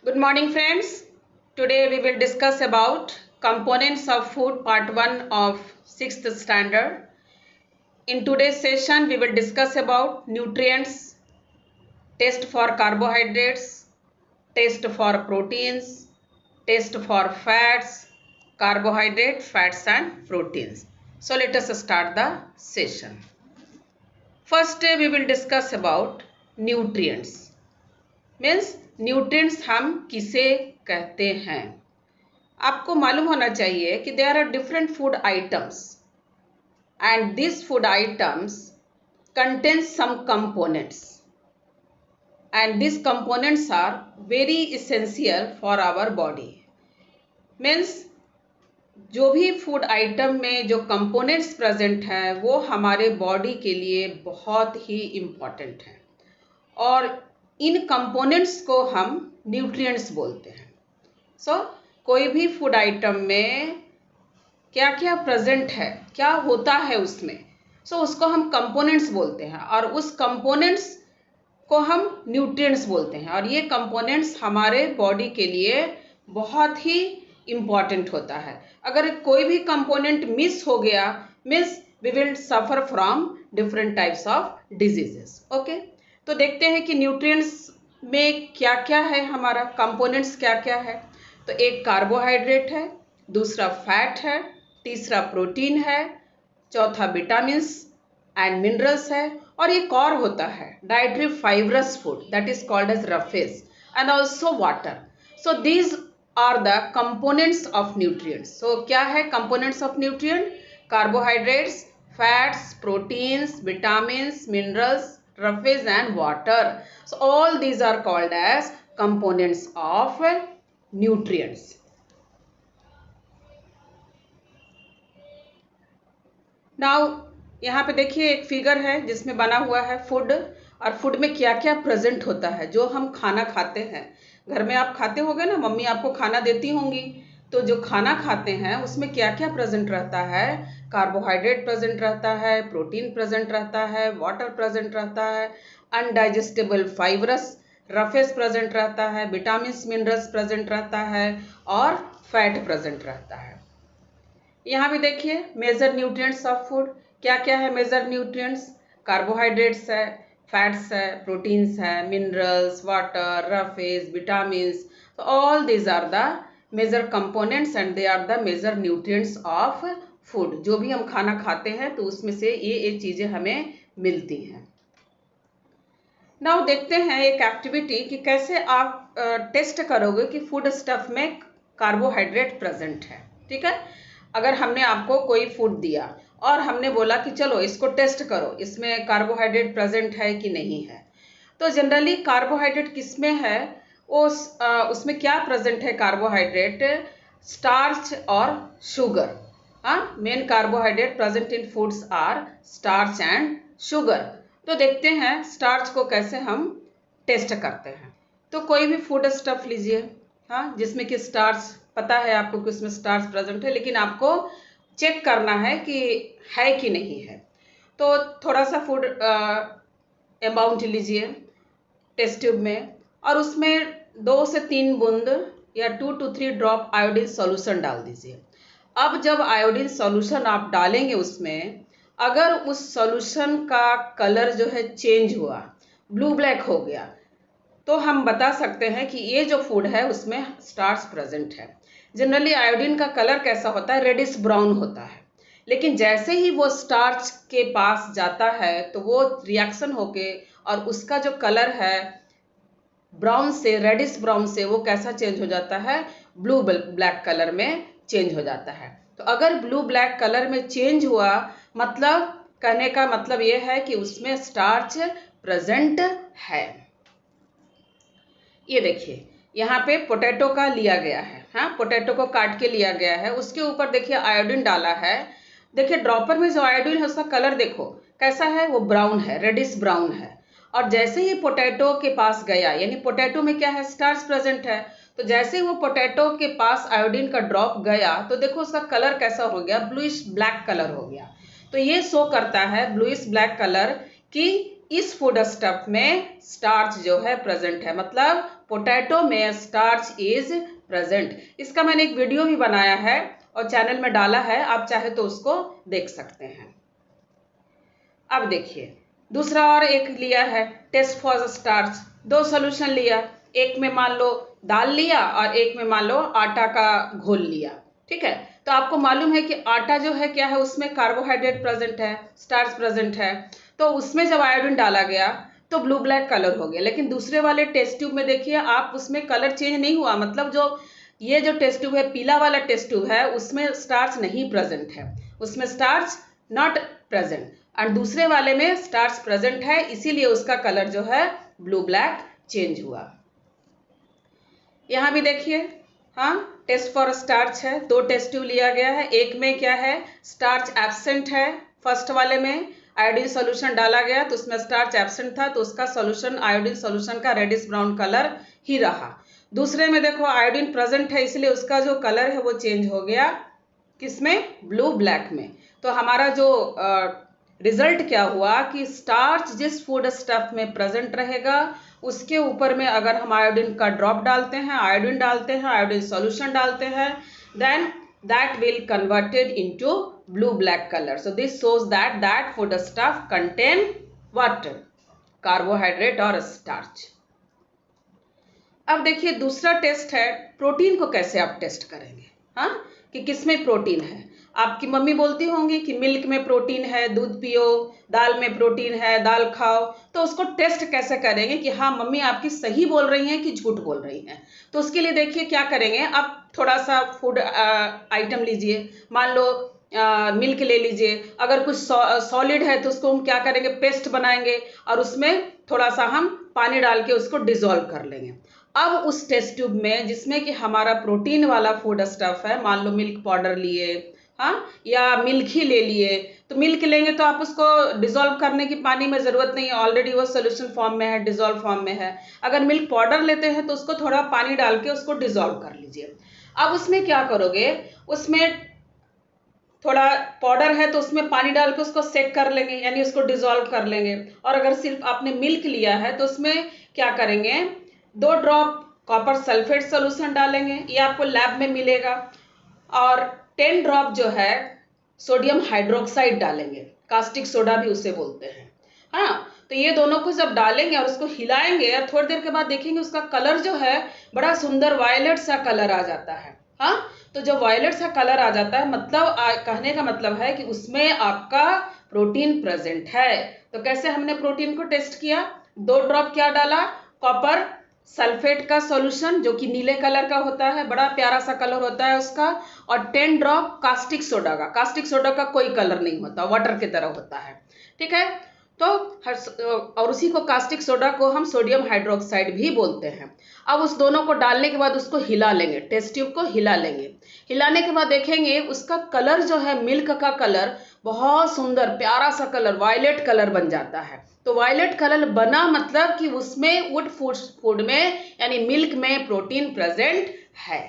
Good morning friends. Today we will discuss about components of food part 1 of 6th standard. In today's session we will discuss about nutrients, taste for carbohydrates, taste for proteins, taste for fats, carbohydrate, fats and proteins. So let us start the session. First we will discuss about nutrients. Means nutrients हम किसे कहते हैं. आपको मालूम होना चाहिए कि there are different food items and this food items contains some components and this components are very essential for our body. Means जो भी फूड आइटम में जो कंपोनेंट्स प्रेजेंट हैं वो हमारे बॉडी के लिए बहुत ही इम्पॉर्टेंट हैं और इन कंपोनेंट्स को हम न्यूट्रिएंट्स बोलते हैं. सो कोई भी फूड आइटम में क्या क्या प्रेजेंट है, क्या होता है उसमें, सो उसको हम कंपोनेंट्स बोलते हैं और उस कंपोनेंट्स को हम न्यूट्रिएंट्स बोलते हैं. और ये कंपोनेंट्स हमारे बॉडी के लिए बहुत ही इम्पॉर्टेंट होता है. अगर कोई भी कंपोनेंट मिस हो गया means we will suffer from different types of diseases. Okay, तो देखते हैं कि न्यूट्रिएंट्स में क्या क्या है, हमारा कंपोनेंट्स क्या क्या है. तो एक कार्बोहाइड्रेट है, दूसरा फैट है, तीसरा प्रोटीन है, चौथा विटामिन्स एंड मिनरल्स है और एक और होता है dietary fibrous food that is called as roughage and also water. So these are the components of nutrients. So क्या है components of nutrient? Carbohydrates, fats, proteins, vitamins, minerals, rafes and water. So all these are called as components of nutrients. Now यहाँ पे देखिए एक figure है जिसमें बना हुआ है फूड और फूड में क्या क्या प्रेजेंट होता है. जो हम खाना खाते हैं, घर में आप खाते होगे ना, मम्मी आपको खाना देती होंगी, तो जो खाना खाते हैं उसमें क्या क्या प्रेजेंट रहता है? कार्बोहाइड्रेट प्रेजेंट रहता है, प्रोटीन प्रेजेंट रहता है, वाटर प्रेजेंट रहता है, अनडाइजेस्टेबल फाइब्रस रफेज प्रेजेंट रहता है, विटामिन्स मिनरल्स प्रेजेंट रहता है और फैट प्रेजेंट रहता है. यहाँ भी देखिए मेजर न्यूट्रिएंट्स ऑफ फूड. क्या क्या है मेजर न्यूट्रिएंट्स? कार्बोहाइड्रेट्स है, फैट्स है, प्रोटीन्स है, मिनरल्स, वाटर, रफेज, विटामिन्स. तो all these are the major components and they are the major nutrients of food. जो भी हम खाना खाते हैं तो उसमें से ये चीज़ें हमें मिलती हैं. नाउ देखते हैं एक एक्टिविटी कि कैसे आप टेस्ट करोगे कि फूड स्टफ में कार्बोहाइड्रेट प्रेजेंट है. ठीक है, अगर हमने आपको कोई फूड दिया और हमने बोला कि चलो इसको टेस्ट करो, इसमें कार्बोहाइड्रेट प्रेजेंट है कि नहीं है. तो जनरली कार्बोहाइड्रेट किस में है, उसमें क्या प्रेजेंट है? कार्बोहाइड्रेट, स्टार्च और शुगर. हाँ, main carbohydrate present in foods are starch and sugar. तो देखते हैं स्टार्च को कैसे हम टेस्ट करते हैं. तो कोई भी फूड स्टफ लीजिए, हाँ, जिसमें कि स्टार्च, पता है आपको कि उसमें स्टार्च प्रेजेंट है, लेकिन आपको चेक करना है कि है कि नहीं है. तो थोड़ा सा फूड अमाउंट लीजिए टेस्ट ट्यूब में और उसमें 2 से 3 बूंद या 2 to 3 ड्रॉप आयोडीन सॉल्यूशन डाल दीजिए. अब जब आयोडीन सॉल्यूशन आप डालेंगे उसमें, अगर उस सॉल्यूशन का कलर जो है चेंज हुआ, ब्लू ब्लैक हो गया, तो हम बता सकते हैं कि ये जो फूड है उसमें स्टार्च प्रेजेंट है. जनरली आयोडीन का कलर कैसा होता है? रेडिश ब्राउन होता है. लेकिन जैसे ही वो स्टार्च के पास जाता है तो वो रिएक्शन होके और उसका जो कलर है ब्राउन से, रेडिश ब्राउन से, वो कैसा चेंज हो जाता है? ब्लू ब्लैक कलर में चेंज हो जाता है. तो अगर ब्लू ब्लैक कलर में चेंज हुआ, मतलब कहने का मतलब ये है कि उसमें स्टार्च प्रेजेंट है. ये देखिए यहाँ पे पोटैटो का लिया गया है. हाँ, पोटैटो को काट के लिया गया है, उसके ऊपर देखिए आयोडीन डाला है. देखिए ड्रॉपर में जो आयोडीन है उसका कलर देखो कैसा है, वो ब्राउन है, रेडिश ब्राउन है. और जैसे ही पोटैटो के पास गया, यानी पोटैटो में क्या है? स्टार्च प्रेजेंट है. तो जैसे ही वो पोटैटो के पास आयोडीन का ड्रॉप गया तो देखो उसका कलर कैसा हो गया? ब्लूइश ब्लैक कलर हो गया. तो ये शो करता है ब्लूइश ब्लैक कलर कि इस फूड स्टफ में स्टार्च जो है प्रेजेंट है, मतलब पोटैटो में स्टार्च इज प्रेजेंट। इसका मैंने एक वीडियो भी बनाया है और चैनल में डाला है, आप चाहे तो उसको देख सकते हैं। अब देखिए दूसरा और एक लिया है, टेस्ट फॉर स्टार्च। दो सॉल्यूशन लिया, एक में मान लो दाल लिया और एक में मान लो आटा का घोल लिया। ठीक है, तो आपको मालूम है कि आटा जो है क्या है, उसमें कार्बोहाइड्रेट प्रेजेंट है, स्टार्च प्रेजेंट है, तो उसमें जब आयोडीन डाला गया तो ब्लू ब्लैक कलर हो गया। लेकिन दूसरे वाले टेस्ट ट्यूब में देखिए आप, उसमें कलर चेंज नहीं हुआ, मतलब जो ये जो टेस्ट ट्यूब है, पीला वाला टेस्ट ट्यूब है, उसमें स्टार्च नहीं प्रेजेंट है, उसमें स्टार्च नॉट प्रेजेंट, और दूसरे वाले में स्टार्च प्रेजेंट है, इसीलिए उसका कलर जो है ब्लू ब्लैक चेंज हुआ। यहाँ भी देखिए, हाँ टेस्ट फॉर स्टार्च है, दो टेस्ट ट्यूब लिया गया है, एक में क्या है स्टार्च एब्सेंट है, फर्स्ट वाले में आयोडीन सॉल्यूशन डाला गया तो उसमें स्टार्च एब्सेंट था, तो उसका सॉल्यूशन आयोडीन सॉल्यूशन का रेडिश ब्राउन कलर ही रहा। दूसरे में देखो आयोडीन प्रेजेंट है, इसलिए उसका जो कलर है वो चेंज हो गया, किसमें, ब्लू ब्लैक में। तो हमारा जो रिजल्ट क्या हुआ कि स्टार्च जिस फूड स्टफ में प्रेजेंट रहेगा उसके ऊपर में अगर हम आयोडीन का ड्रॉप डालते हैं, आयोडीन डालते हैं, आयोडीन सॉल्यूशन डालते हैं, then that will converted into blue black color. So this shows that that food stuff contain what, carbohydrate और starch. अब देखिए दूसरा टेस्ट है, प्रोटीन को कैसे आप टेस्ट करेंगे, हाँ कि किसमें प्रोटीन है। आपकी मम्मी बोलती होंगी कि मिल्क में प्रोटीन है, दूध पियो, दाल में प्रोटीन है, दाल खाओ, तो उसको टेस्ट कैसे करेंगे कि हाँ मम्मी आपकी सही बोल रही हैं कि झूठ बोल रही हैं। तो उसके लिए देखिए क्या करेंगे, आप थोड़ा सा फूड आइटम लीजिए, मान लो मिल्क ले लीजिए, अगर कुछ सॉलिड है तो उसको हम क्या करेंगे, पेस्ट बनाएंगे और उसमें थोड़ा सा हम पानी डाल के उसको डिजोल्व कर लेंगे। अब उस टेस्ट ट्यूब में जिसमें कि हमारा प्रोटीन वाला फूड स्टफ है, मान लो मिल्क पाउडर लिए, हाँ या मिल्क ही ले लिए, तो मिल्क लेंगे तो आप उसको डिजोल्व करने की पानी में ज़रूरत नहीं है, ऑलरेडी वो सोल्यूशन फॉर्म में है, डिजोल्व फॉर्म में है। अगर मिल्क पाउडर लेते हैं तो उसको थोड़ा पानी डाल के उसको डिजोल्व कर लीजिए। अब उसमें क्या करोगे, उसमें थोड़ा पाउडर है तो उसमें पानी डाल के उसको सेक कर लेंगे, यानी उसको डिजोल्व कर लेंगे। और अगर सिर्फ आपने मिल्क लिया है तो उसमें क्या करेंगे, 2 ड्रॉप कॉपर सल्फेट सोल्यूशन डालेंगे, ये आपको लैब में मिलेगा, और 10 ड्रॉप जो है सोडियम हाइड्रोक्साइड डालेंगे, कास्टिक सोडा भी उसे बोलते हैं। हाँ, तो ये दोनों को जब डालेंगे और उसको हिलाएंगे और थोड़ी देर के बाद देखेंगे उसका कलर जो है बड़ा सुंदर वायलेट सा कलर आ जाता है। हाँ, तो जब वायलेट सा कलर आ जाता है, मतलब कहने का मतलब है कि उसमें आपका प्रोटीन प्रेजेंट है। तो कैसे हमने प्रोटीन को टेस्ट किया, 2 ड्रॉप क्या डाला, कॉपर सल्फेट का सॉल्यूशन जो कि नीले कलर का होता है, बड़ा प्यारा सा कलर होता है उसका, और 10 ड्रॉप कास्टिक सोडा का। कास्टिक सोडा का कोई कलर नहीं होता, वाटर की तरह होता है। ठीक है, तो और उसी को कास्टिक सोडा को हम सोडियम हाइड्रोक्साइड भी बोलते हैं। अब उस दोनों को डालने के बाद उसको हिला लेंगे, टेस्ट ट्यूब को हिला लेंगे। हिलाने के बाद देखेंगे उसका कलर जो है, मिल्क का कलर बहुत सुंदर प्यारा सा कलर, वायलेट कलर बन जाता है। तो वायलेट कलर बना मतलब कि उसमें वुड फूड में यानी मिल्क में प्रोटीन प्रेजेंट है।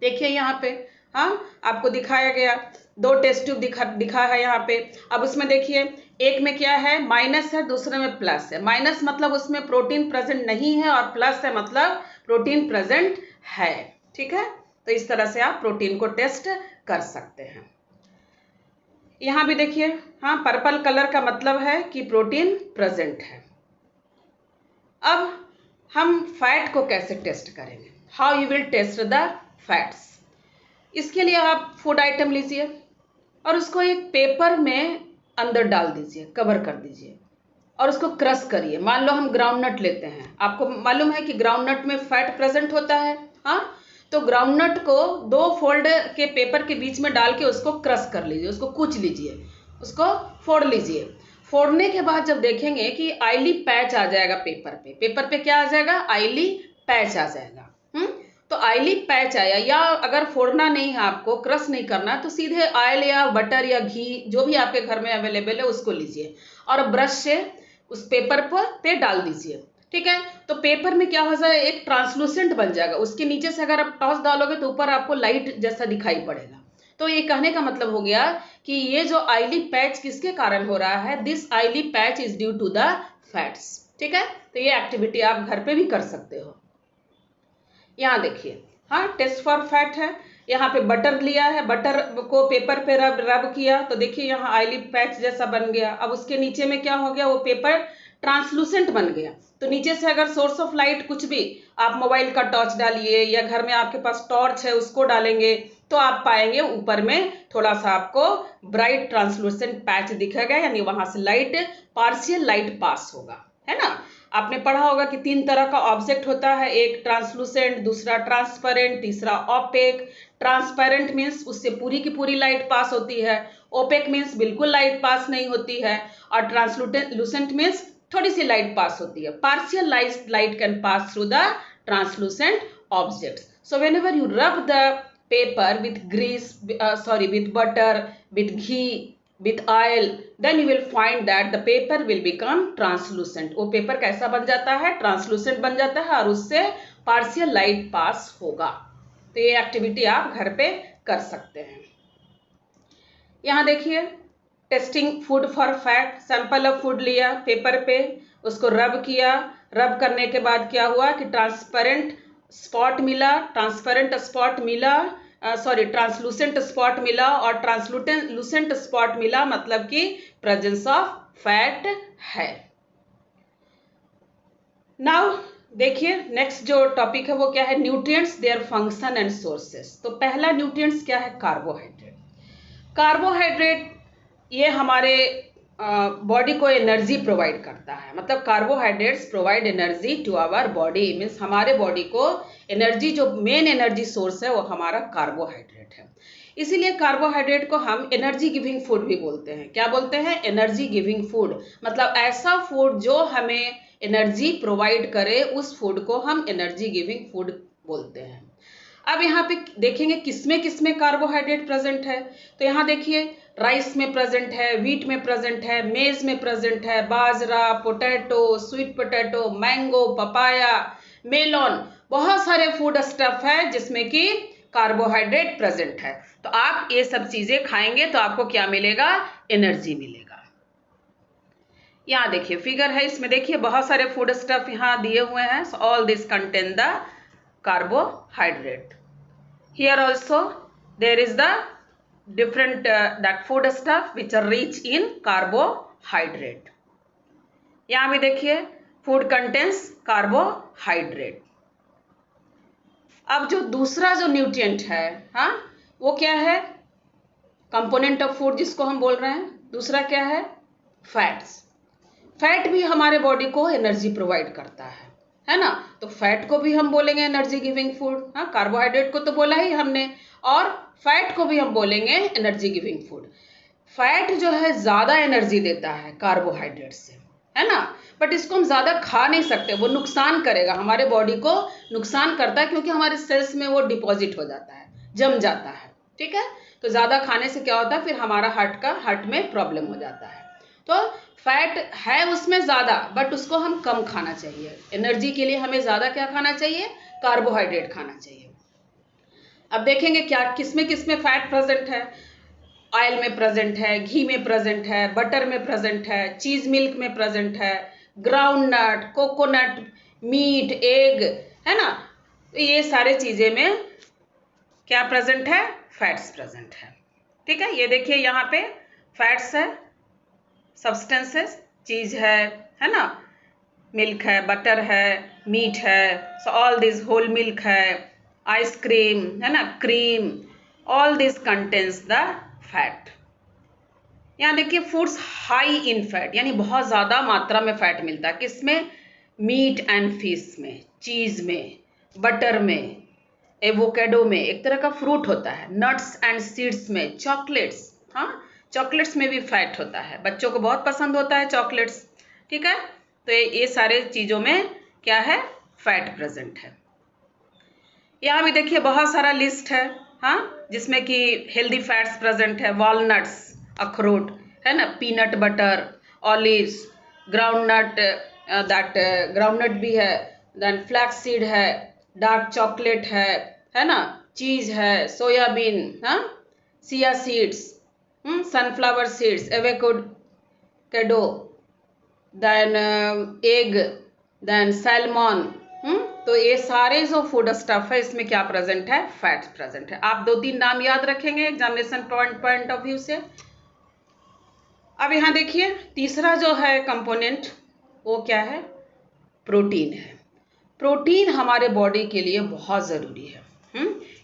देखिए यहाँ पे, हाँ आपको दिखाया गया, 2 टेस्ट ट्यूब दिखा है यहाँ पे। अब उसमें देखिए एक में क्या है, माइनस है, दूसरे में प्लस है। माइनस मतलब उसमें प्रोटीन प्रेजेंट नहीं है और प्लस है मतलब प्रोटीन प्रेजेंट है। ठीक है, तो इस तरह से आप प्रोटीन को टेस्ट कर सकते हैं। यहाँ भी देखिए, हाँ पर्पल कलर का मतलब है कि प्रोटीन प्रेजेंट है। अब हम फैट को कैसे टेस्ट करेंगे, how you will test the fats. इसके लिए आप फूड आइटम लीजिए और उसको एक पेपर में अंदर डाल दीजिए, कवर कर दीजिए और उसको क्रश करिए। मान लो हम ग्राउंडनट लेते हैं, आपको मालूम है कि ग्राउंडनट में फैट प्रेजेंट होता है, हाँ तो ग्राउंडनट को 2 फोल्ड के पेपर के बीच में डाल के उसको क्रश कर लीजिए, उसको कूच लीजिए, उसको फोड़ लीजिए। फोड़ने के बाद जब देखेंगे कि आयली पैच आ जाएगा पेपर पे, पेपर पे क्या आ जाएगा, आयली पैच आ जाएगा। तो आयली पैच आया, या अगर फोड़ना नहीं है आपको, क्रश नहीं करना, तो सीधे ऑयल या बटर या घी जो भी आपके घर में अवेलेबल है उसको लीजिए और ब्रश से उस पेपर पे डाल दीजिए। ठीक है, तो पेपर में क्या हो जाए, एक ट्रांसलूसेंट बन जाएगा, उसके नीचे से अगर आप टॉर्च डालोगे तो ऊपर आपको लाइट जैसा दिखाई पड़ेगा। तो ये कहने का मतलब हो गया कि ये जो ऑयली पैच किसके कारण हो रहा है, this oily patch is due to the fats. ठीक है, तो ये एक्टिविटी आप घर पे भी कर सकते हो। यहाँ देखिए, हाँ, टेस्ट फॉर फैट है। यहाँ पे बटर लिया है, बटर को पेपर पे रब रब किया तो देखिए यहाँ ऑयली पैच जैसा बन गया। अब उसके नीचे में क्या हो गया, वो पेपर ट्रांसलूसेंट बन गया। तो नीचे से अगर सोर्स ऑफ लाइट कुछ भी, आप मोबाइल का टॉर्च डालिए या घर में आपके पास टॉर्च है उसको डालेंगे तो आप पाएंगे ऊपर में थोड़ा सा आपको ब्राइट ट्रांसलूसेंट पैच दिखेगा, यानी वहां से लाइट, पार्शियल लाइट पास होगा, है ना। आपने पढ़ा होगा कि 3 तरह का ऑब्जेक्ट होता है, एक ट्रांसलूसेंट, दूसरा ट्रांसपेरेंट, तीसरा ओपेक। ट्रांसपेरेंट मीन्स उससे पूरी की पूरी लाइट पास होती है, ओपेक मीन्स बिल्कुल लाइट पास नहीं होती है, और ट्रांसलूसेंट मीन्स थोड़ी सी लाइट पास होती है। Partial light can pass through the translucent objects. So whenever you rub the paper with grease, with butter, with ghee, with oil, then you will find that the paper will become translucent। वो paper कैसा बन जाता है, translucent बन जाता है और उससे पार्शियल लाइट पास होगा। तो ये एक्टिविटी आप घर पे कर सकते हैं। यहाँ देखिए, testing food for fat, sample of food लिया, पेपर पे उसको रब किया, रब करने के बाद क्या हुआ कि ट्रांसपेरेंट स्पॉट मिला, ट्रांसलूसेंट स्पॉट मिला, और ट्रांसलूसेंट स्पॉट मिला मतलब कि प्रेजेंस ऑफ फैट है। नाउ देखिए, नेक्स्ट जो टॉपिक है वो क्या है, nutrients, their function and sources. तो पहला न्यूट्रिएंट्स क्या है, कार्बोहाइड्रेट। कार्बोहाइड्रेट ये हमारे बॉडी को एनर्जी प्रोवाइड करता है, मतलब carbohydrates provide energy to our body, means हमारे बॉडी को एनर्जी, जो मेन एनर्जी सोर्स है वो हमारा कार्बोहाइड्रेट है। इसीलिए कार्बोहाइड्रेट को हम एनर्जी गिविंग फूड भी बोलते हैं। क्या बोलते हैं, एनर्जी गिविंग फूड, मतलब ऐसा फूड जो हमें एनर्जी प्रोवाइड करे, उस फूड को हम एनर्जी गिविंग फूड बोलते हैं। अब यहाँ पे देखेंगे किसमें कार्बोहाइड्रेट प्रेजेंट है। तो यहाँ देखिए, राइस में प्रेजेंट है, व्हीट में प्रेजेंट है, मेज में प्रेजेंट है, बाजरा, potato, sweet potato, mango, papaya, melon, बहुत सारे फूड स्टफ है जिसमें कि कार्बोहाइड्रेट प्रेजेंट है। तो आप ये सब चीजें खाएंगे तो आपको क्या मिलेगा, एनर्जी मिलेगा। यहाँ देखिए फिगर है, इसमें देखिए बहुत सारे फूड स्टफ यहाँ दिए हुए हैं। सो all this contain the carbohydrate. Here also there is the different that food stuff which are rich in carbohydrate. यहाँ भी देखिए food contains carbohydrate. अब जो दूसरा जो न्यूट्रिएंट है, हाँ, वो क्या है, कंपोनेंट ऑफ फूड जिसको हम बोल रहे हैं, दूसरा क्या है, फैट्स। फैट भी हमारे बॉडी को एनर्जी प्रोवाइड करता है ना। तो फैट को भी हम बोलेंगे एनर्जी गिविंग फूड। हाँ, कार्बोहाइड्रेट को तो बोला ही हमने, और फैट को भी हम बोलेंगे एनर्जी गिविंग फूड। फैट जो है ज्यादा एनर्जी देता है कार्बोहाइड्रेट से, है ना, बट इसको हम ज्यादा खा नहीं सकते, वो नुकसान करेगा, हमारे बॉडी को नुकसान करता है, क्योंकि हमारे सेल्स में वो डिपॉजिट हो जाता है, जम जाता है। ठीक है, तो ज्यादा खाने से क्या होता है, फिर हमारा हार्ट में प्रॉब्लम हो जाता है। तो फैट है उसमें ज्यादा, बट उसको हम कम खाना चाहिए। एनर्जी के लिए हमें ज्यादा क्या खाना चाहिए, कार्बोहाइड्रेट खाना चाहिए। अब देखेंगे क्या किसमें फैट प्रेजेंट है। ऑयल में प्रेजेंट है, घी में प्रेजेंट है, बटर में प्रेजेंट है, चीज मिल्क में प्रेजेंट है, groundnut, coconut, meat, egg, है ना। तो ये सारे चीजें में क्या प्रेजेंट है, फैट्स प्रेजेंट है। ठीक है, ये देखिए यहाँ पे फैट्स है, सब्सटेंसेस, चीज है ना, मिल्क है, बटर है, मीट है, so all this, whole milk है, आइसक्रीम है ना, cream, all this contains the fat. यहाँ देखिए फूड्स हाई इन फैट, यानी बहुत ज्यादा मात्रा में फैट मिलता है किसमें, मीट एंड फिश में, चीज में, बटर में, एवोकेडो में, एक तरह का फ्रूट होता है, नट्स एंड सीड्स में, चॉकलेट्स, हाँ, चॉकलेट्स में भी फैट होता है, बच्चों को बहुत पसंद होता है चॉकलेट्स। ठीक है, तो ये सारे चीजों में क्या है, फैट प्रेजेंट है। यहाँ भी देखिए बहुत सारा लिस्ट है, हाँ, जिसमें कि हेल्दी फैट्स प्रेजेंट है, वॉलनट्स, अखरोट, है ना, peanut butter, olives, groundnut, groundnut भी है, देन फ्लैक्स सीड है, डार्क चॉकलेट है ना, चीज है, सोयाबीन, हाँ, chia seeds, sunflower seeds, avocado, then egg, then salmon. तो ये सारे जो फूड स्टफ है इसमें क्या प्रेजेंट है? फैट प्रेजेंट है। आप 2-3 नाम याद रखेंगे एग्जामिनेशन पॉइंट ऑफ व्यू से। अब यहाँ देखिए तीसरा जो है कंपोनेंट वो क्या है? प्रोटीन है। प्रोटीन हमारे बॉडी के लिए बहुत ज़रूरी है।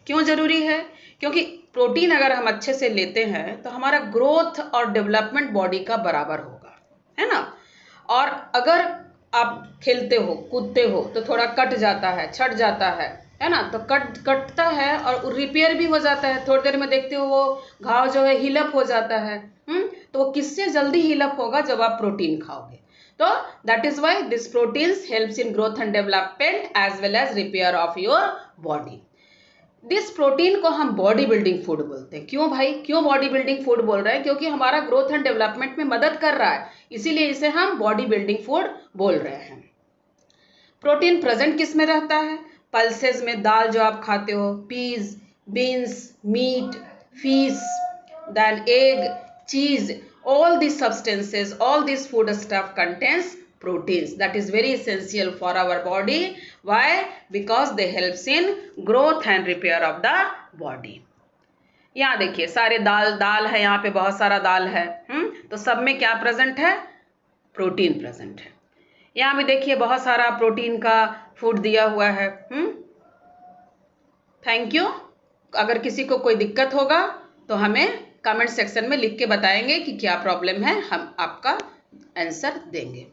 क्यों ज़रूरी है? क्योंकि प्रोटीन अगर हम अच्छे से लेते हैं तो हमारा ग्रोथ और डेवलपमेंट बॉडी का बराबर होगा, है ना। और अगर आप खेलते हो कूदते हो तो थोड़ा कट जाता है, छट जाता है ना, तो कटता है और रिपेयर भी हो जाता है। थोड़ी देर में देखते हो वो घाव जो है हीलअप हो जाता है। तो वो किससे जल्दी हीलअप होगा? जब आप प्रोटीन खाओगे। तो that is why this proteins helps in growth and development as well as repair of your body. This protein को हम बॉडी बिल्डिंग फूड बोलते हैं। क्यों भाई? क्यों बॉडी बिल्डिंग फूड बोल रहे हैं? क्योंकि हमारा ग्रोथ एंड डेवलपमेंट में मदद कर रहा है, इसीलिए इसे हम बॉडी बिल्डिंग फूड बोल रहे हैं। प्रोटीन प्रेजेंट किस में रहता है? पल्सेस में, दाल जो आप खाते हो, peas, beans, meat, fish, then egg, cheese, all these substances, all this food stuff contains proteins that is very essential for our body. Why? Because they helps in growth and repair of the body. यहाँ देखिए सारे दाल है, यहाँ पे बहुत सारा दाल है। तो सब में क्या प्रेजेंट है? प्रोटीन प्रेजेंट है। यहाँ भी देखिए बहुत सारा प्रोटीन का फूड दिया हुआ है। Thank you. अगर किसी को कोई दिक्कत होगा तो हमें कमेंट सेक्शन में लिख के बताएंगे कि क्या प्रॉब्लम है, हम आपका आंसर देंगे।